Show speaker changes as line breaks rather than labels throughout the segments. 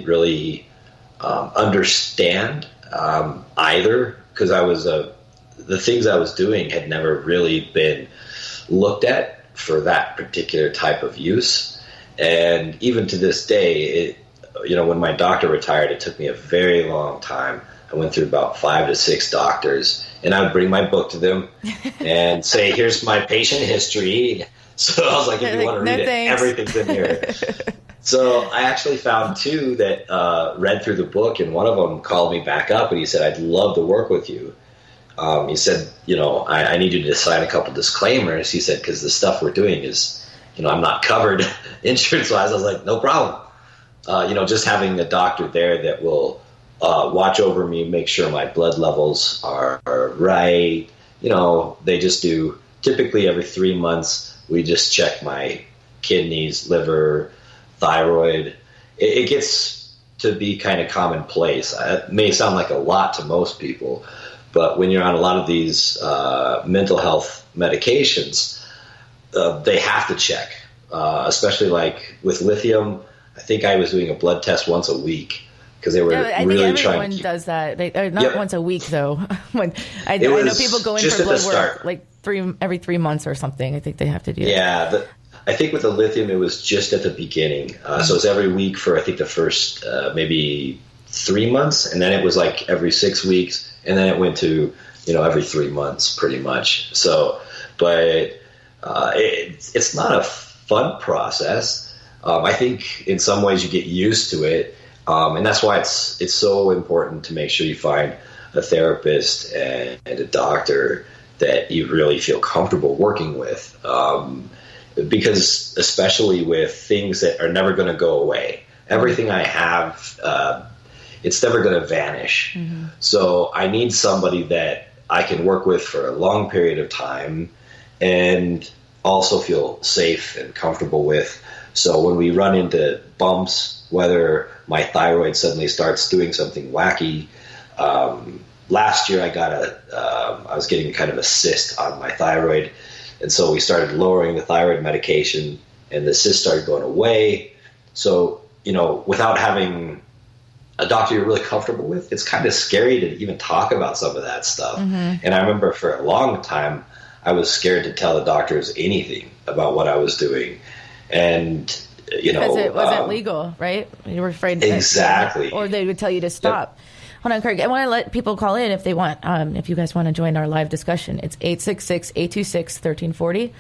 really understand either, because the things I was doing had never really been looked at for that particular type of use. And even to this day, when my doctor retired, it took me a very long time. I went through about 5 to 6 doctors, and I would bring my book to them and say, here's my patient history. So I was like, if you want to read it, everything's in here. So I actually found 2 that read through the book, and one of them called me back up, and he said, I'd love to work with you. He said, I need you to sign a couple disclaimers. He said, because the stuff we're doing is, I'm not covered insurance-wise. I was like, no problem. Just having a doctor there that will watch over me, make sure my blood levels are right. They just do, typically every 3 months, we just check my kidneys, liver, thyroid. It gets to be kind of commonplace. It may sound like a lot to most people, but when you're on a lot of these mental health medications, they have to check, especially like with lithium. I think I was doing a blood test once a week because they were
I
really
think everyone does that. Not once a week though. I know people go in for blood work like every 3 months or something. I think they have to do that.
Yeah, I think with the lithium, it was just at the beginning. So it's every week for, I think, the first maybe 3 months. And then it was like every 6 weeks. And then it went to, every 3 months pretty much. So, but it's not a fun process. I think in some ways you get used to it. And that's why it's so important to make sure you find a therapist and a doctor that you really feel comfortable working with. Because especially with things that are never going to go away, everything I have, it's never going to vanish. Mm-hmm. So I need somebody that I can work with for a long period of time and also feel safe and comfortable with. So when we run into bumps, whether my thyroid suddenly starts doing something wacky, last year I was getting kind of a cyst on my thyroid. And so we started lowering the thyroid medication, and the cyst started going away. So, without having a doctor you're really comfortable with, it's kind of scary to even talk about some of that stuff. Mm-hmm. And I remember for a long time, I was scared to tell the doctors anything about what I was doing. And,
because it wasn't legal, right? You were afraid.
Exactly.
Or they would tell you to stop. Yep. Hold on, Kirk. I want to let people call in if they want. If you guys want to join our live discussion, it's 866-826-1340.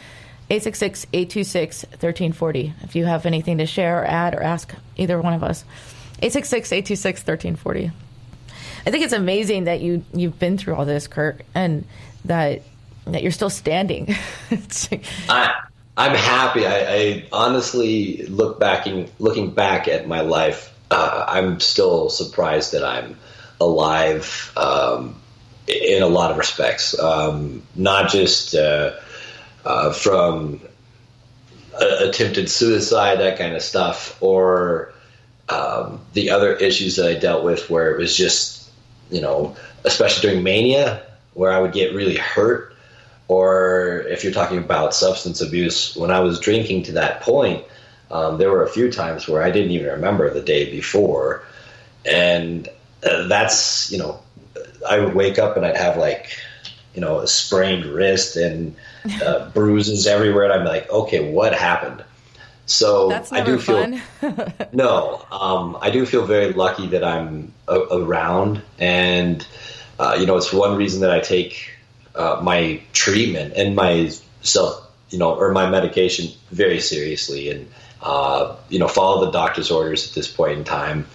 866-826-1340. If you have anything to share or add or ask either one of us, 866-826-1340. I think it's amazing that you've been through all this, Kirk, and that you're still standing.
I'm happy. I honestly looking back at my life, I'm still surprised that I'm alive in a lot of respects, not just from attempted suicide, that kind of stuff, or the other issues that I dealt with where it was just, especially during mania, where I would get really hurt, or if you're talking about substance abuse, when I was drinking to that point, there were a few times where I didn't even remember the day before. And that's, I would wake up and I'd have a sprained wrist and bruises everywhere. And I'm like, okay, what happened? So
that's never fun.
I do feel very lucky that I'm around. And, it's one reason that I take my treatment and myself, or my medication very seriously and, follow the doctor's orders at this point in time.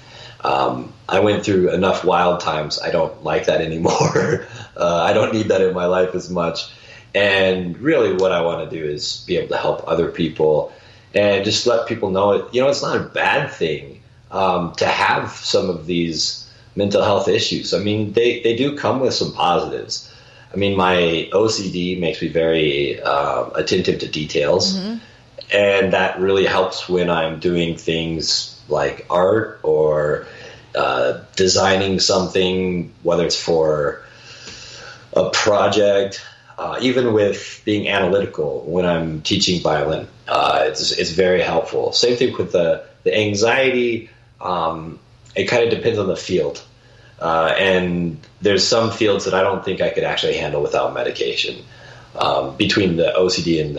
I went through enough wild times. I don't like that anymore. I don't need that in my life as much. And really what I want to do is be able to help other people and just let people know, it's not a bad thing to have some of these mental health issues. I mean, they do come with some positives. I mean, my OCD makes me very attentive to details. Mm-hmm. And that really helps when I'm doing things like art or designing something, whether it's for a project, even with being analytical when I'm teaching violin. It's very helpful. Same thing with the anxiety. it kind of depends on the field. And there's some fields that I don't think I could actually handle without medication. Between the OCD and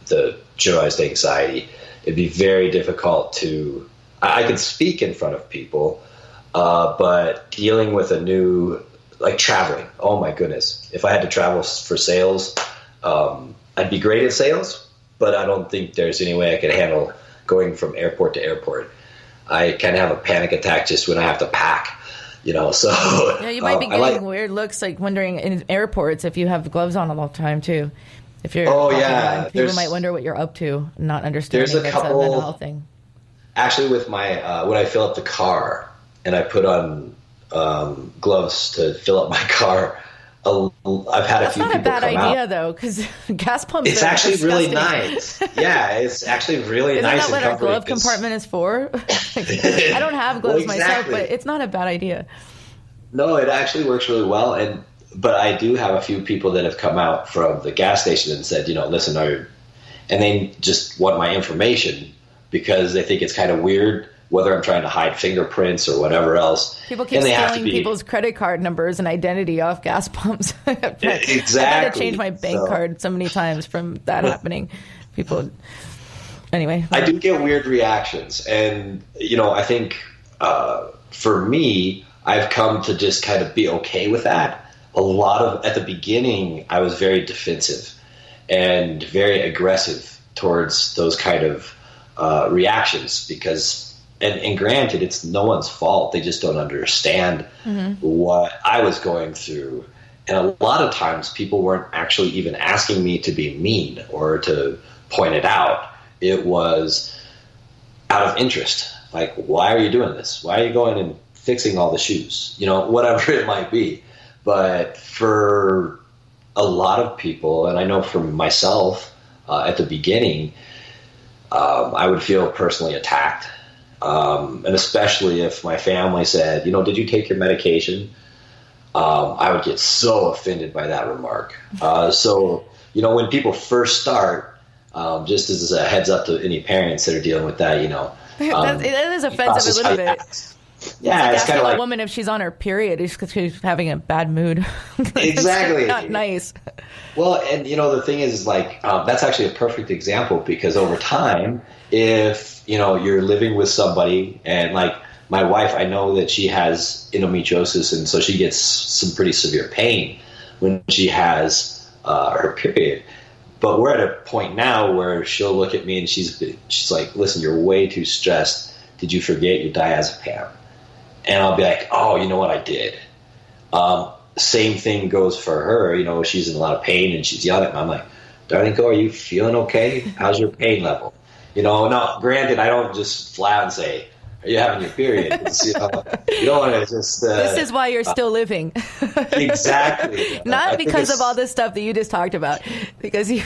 the generalized anxiety, it'd be very difficult to. I could speak in front of people, but dealing with a new, like traveling. Oh my goodness! If I had to travel for sales, I'd be great at sales, but I don't think there's any way I could handle going from airport to airport. I kind of have a panic attack just when I have to pack. So
yeah, you might be getting weird looks, like wondering in airports if you have gloves on all the time too. If you're people might wonder what you're up to, not understanding
there's a
that's
couple,
a mental health thing.
Actually, with my when I fill up the car and I put on gloves to fill up my car, I've had a few people come out. That's not a bad idea
though, because gas pumps.
It's actually really nice. Yeah, it's actually really nice.
Isn't that what our glove compartment is for? I don't have gloves myself, but it's not a bad idea.
No, it actually works really well, but I do have a few people that have come out from the gas station and said, listen, and they just want my information because they think it's kind of weird whether I'm trying to hide fingerprints or whatever else.
People keep stealing people's credit card numbers and identity off gas pumps.
Exactly.
I've had to change my bank card so many times from that happening. People, anyway.
I do get weird reactions. And, I think for me, I've come to just kind of be okay with that. At the beginning, I was very defensive and very aggressive towards those kind of reactions because, and granted, it's no one's fault. They just don't understand what I was going through. And a lot of times people weren't actually even asking me to be mean or to point it out. It was out of interest. Like, why are you doing this? Why are you going and fixing all the shoes? Whatever it might be. But for a lot of people, and I know from myself at the beginning, I would feel personally attacked. And especially if my family said, did you take your medication? I would get so offended by that remark. So, when people first start, just as a heads up to any parents that are dealing with that,
that is offensive a little bit.
Yeah, it's kind of like
a woman if she's on her period because she's having a bad mood.
Exactly.
Not nice.
Well, and the thing is like that's actually a perfect example because over time, if you're living with somebody and like my wife, I know that she has endometriosis, and so she gets some pretty severe pain when she has her period. But we're at a point now where she'll look at me and she's like, "Listen, you're way too stressed. Did you forget your diazepam?" And I'll be like, "Oh, you know what? I did." Same thing goes for her. She's in a lot of pain and she's yelling at me. I'm like, "Darling, are you feeling okay? How's your pain level?" Now, granted, I don't just flat and say, "Are you having your period?" You don't want to just.
This is why you're still living.
Exactly.
Not because of all this stuff that you just talked about, because you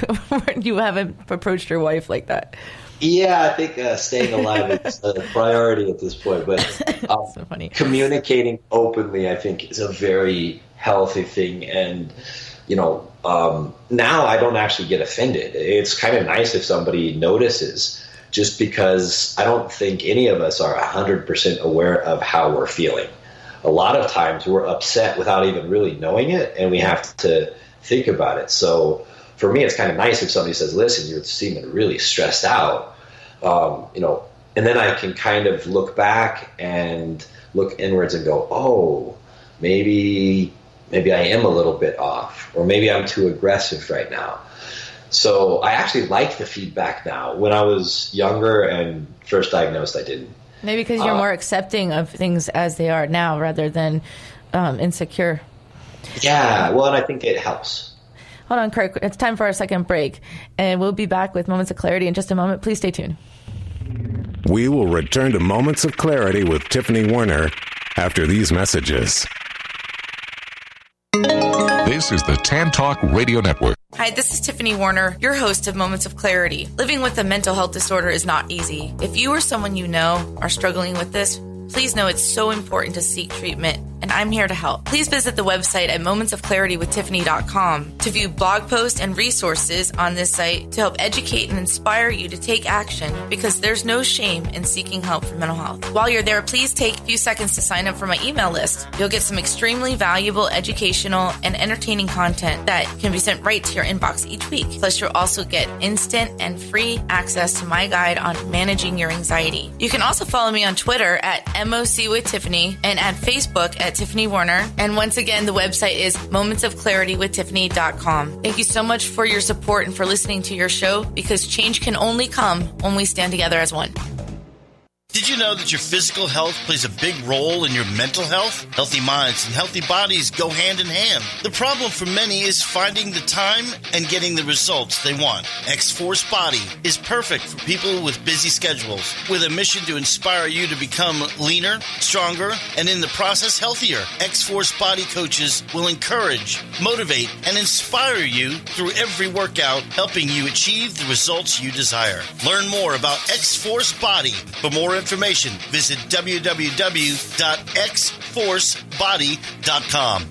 haven't approached your wife like that.
Yeah, I think staying alive is a priority at this point. But
so funny.
Communicating openly, I think, is a very healthy thing. And, now I don't actually get offended. It's kind of nice if somebody notices, just because I don't think any of us are 100% aware of how we're feeling. A lot of times we're upset without even really knowing it, and we have to think about it. So for me, it's kind of nice if somebody says, "Listen, you're seeming really stressed out," and then I can kind of look back and look inwards and go, "Oh, maybe I am a little bit off, or maybe I'm too aggressive right now." So I actually like the feedback now. When I was younger and first diagnosed, I didn't.
Maybe because you're more accepting of things as they are now rather than insecure.
Yeah, well, and I think it helps.
Hold on, Kirk. It's time for our second break, and we'll be back with Moments of Clarity in just a moment. Please stay tuned.
We will return to Moments of Clarity with Tiffany Warner after these messages.
This is the Tan Talk Radio Network.
Hi, this is Tiffany Warner, your host of Moments of Clarity. Living with a mental health disorder is not easy. If you or someone you know are struggling with this, please know it's so important to seek treatment and I'm here to help. Please visit the website at momentsofclaritywithtiffany.com to view blog posts and resources on this site to help educate and inspire you to take action, because there's no shame in seeking help for mental health. While you're there, please take a few seconds to sign up for my email list. You'll get some extremely valuable educational and entertaining content that can be sent right to your inbox each week. Plus, you'll also get instant and free access to my guide on managing your anxiety. You can also follow me on Twitter at MOC with Tiffany and at Facebook at Tiffany Warner. And once again, the website is momentsofclaritywithtiffany.com. Thank you so much for your support and for listening to your show, because change can only come when we stand together as one.
Did you know that your physical health plays a big role in your mental health? Healthy minds and healthy bodies go hand in hand. The problem for many is finding the time and getting the results they want. X-Force Body is perfect for people with busy schedules, with a mission to inspire you to become leaner, stronger, and in the process healthier. X-Force Body coaches will encourage, motivate, and inspire you through every workout, helping you achieve the results you desire. Learn more about X-Force Body. For more information, visit www.xforcebody.com.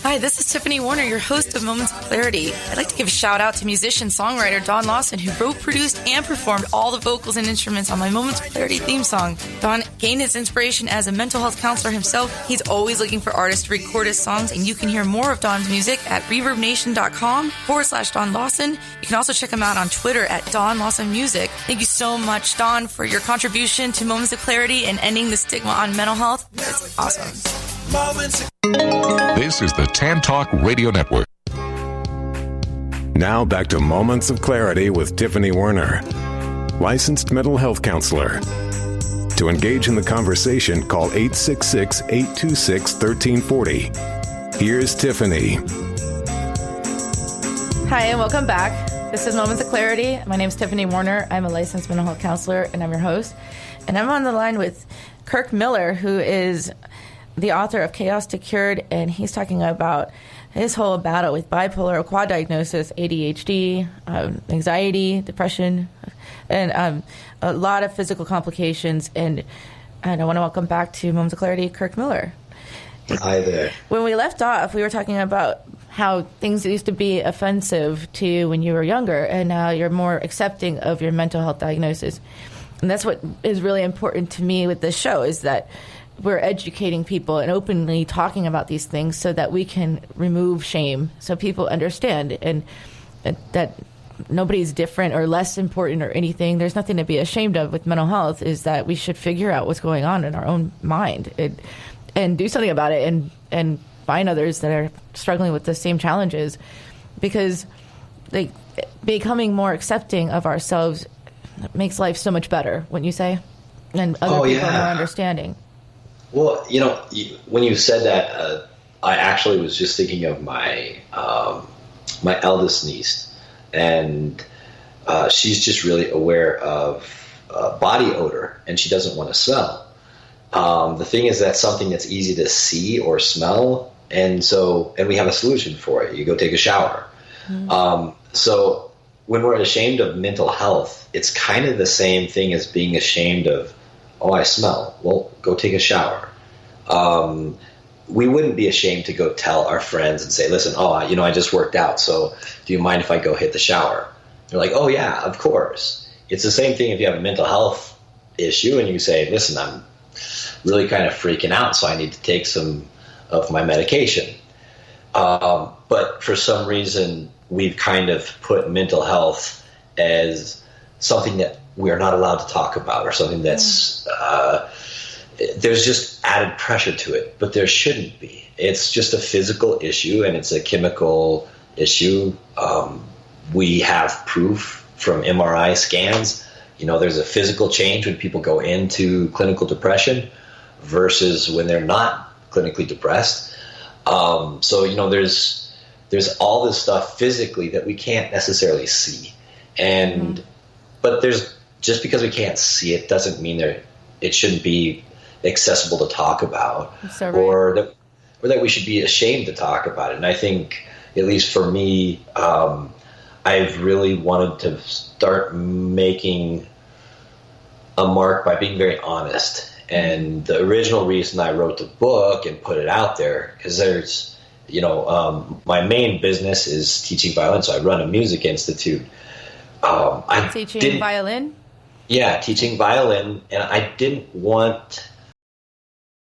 Hi, this is Tiffany Warner, your host of Moments of Clarity. I'd like to give a shout out to musician-songwriter Don Lawson, who wrote, produced, and performed all the vocals and instruments on my Moments of Clarity theme song. Don gained his inspiration as a mental health counselor himself. He's always looking for artists to record his songs, and you can hear more of Don's music at reverbnation.com/Don Lawson. You can also check him out on Twitter at Don Lawson Music. Thank you so much, Don, for your contribution to Moments of Clarity and ending the stigma on mental health. It's awesome.
This is the Tan Talk Radio Network.
Now back to Moments of Clarity with Tiffany Werner, licensed mental health counselor. To engage in the conversation, call 866-826-1340. Here's Tiffany.
Hi, and welcome back. This is Moments of Clarity. My name is Tiffany Warner. I'm a licensed mental health counselor, and I'm your host. And I'm on the line with Kirk Miller, who is the author of Chaos to Cured, and he's talking about his whole battle with bipolar or quad diagnosis, ADHD, anxiety, depression, and a lot of physical complications. And I want to welcome back to Moments of Clarity, Kirk Miller.
Hi there.
When we left off, we were talking about how things used to be offensive to you when you were younger, and now you're more accepting of your mental health diagnosis. And that's what is really important to me with this show, is that we're educating people and openly talking about these things so that we can remove shame, so people understand and that nobody's different or less important or anything. There's nothing to be ashamed of with mental health, is that we should figure out what's going on in our own mind and do something about it and find others that are struggling with the same challenges, because becoming more accepting of ourselves makes life so much better, wouldn't you say? And other people are more understanding.
Well, when you said that, I actually was just thinking of my my eldest niece, and she's just really aware of body odor, and she doesn't want to smell. The thing is, that's something that's easy to see or smell, and we have a solution for it. You go take a shower. Mm-hmm. So when we're ashamed of mental health, it's kind of the same thing as being ashamed of, oh, I smell. Well, go take a shower. We wouldn't be ashamed to go tell our friends and say, listen, I just worked out, so do you mind if I go hit the shower? They're like, oh, yeah, of course. It's the same thing if you have a mental health issue and you say, listen, I'm really kind of freaking out, so I need to take some of my medication. But for some reason, we've kind of put mental health as something that we're not allowed to talk about, or something that's there's just added pressure to it, but there shouldn't be. It's just a physical issue, and it's a chemical issue. We have proof from MRI scans. There's a physical change when people go into clinical depression versus when they're not clinically depressed. There's all this stuff physically that we can't necessarily see, but just because we can't see it doesn't mean it shouldn't be accessible to talk about, or that we should be ashamed to talk about it. And I think, at least for me, I've really wanted to start making a mark by being very honest And the original reason I wrote the book and put it out there, because there's, my main business is teaching violin, so I run a music institute.
Teaching violin?
Yeah, teaching violin, and I didn't want